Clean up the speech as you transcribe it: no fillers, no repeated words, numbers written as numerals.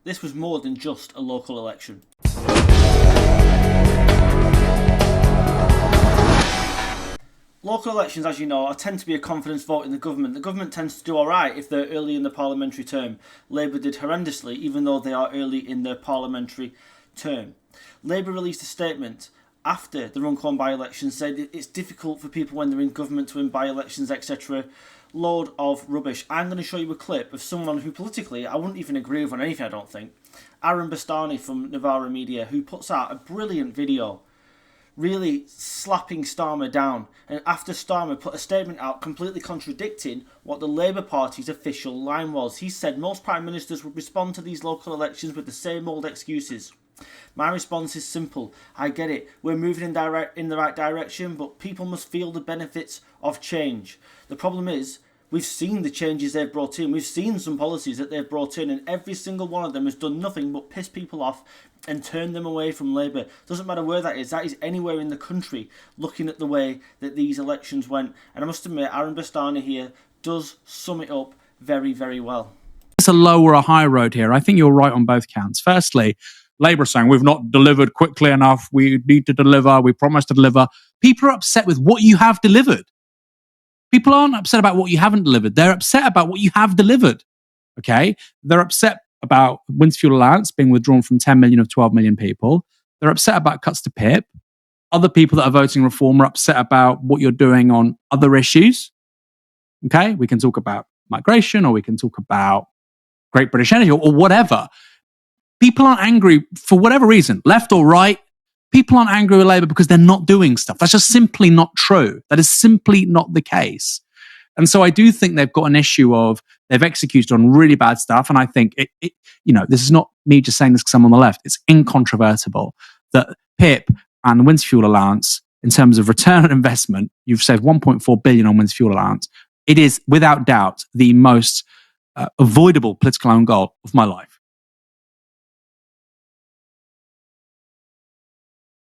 this was more than just a local election. Local elections, as you know, tend to be a confidence vote in the government. The government tends to do alright if they're early in the parliamentary term. Labour did horrendously, even though they are early in their parliamentary term. Labour released a statement after the Runcorn by-election, said it's difficult for people when they're in government to win by-elections, etc. Load of rubbish. I'm going to show you a clip of someone who politically I wouldn't even agree with on anything, I don't think. Aaron Bastani from Novara Media, who puts out a brilliant video really slapping Starmer down, and after Starmer put a statement out completely contradicting what the Labour Party's official line was. He said most Prime Ministers would respond to these local elections with the same old excuses. My response is simple. I get it. We're moving in the right direction, but people must feel the benefits of change. The problem is, we've seen the changes they've brought in. We've seen some policies that they've brought in, and every single one of them has done nothing but piss people off and turn them away from Labour. Doesn't matter where that is. That is anywhere in the country, looking at the way that these elections went. And I must admit, Aaron Bastani here does sum it up very, very well. It's a low or a high road here. I think you're right on both counts. Firstly, Labour are saying we've not delivered quickly enough. We need to deliver. We promised to deliver. People are upset with what you have delivered. People aren't upset about what you haven't delivered. They're upset about what you have delivered. Okay? They're upset about Winds Fuel Allowance being withdrawn from 10 million of 12 million people. They're upset about cuts to PIP. Other people that are voting reform are upset about what you're doing on other issues. Okay? We can talk about migration, or we can talk about Great British Energy, or whatever. People aren't angry for whatever reason, left or right. People aren't angry with Labour because they're not doing stuff. That's just simply not true. That is simply not the case. And so I do think they've got an issue of they've executed on really bad stuff. And I think, this is not me just saying this because I'm on the left. It's incontrovertible that PIP and the Winds Fuel Allowance, in terms of return on investment, you've saved 1.4 billion on Winds Fuel Allowance. It is, without doubt, the most avoidable political own goal of my life.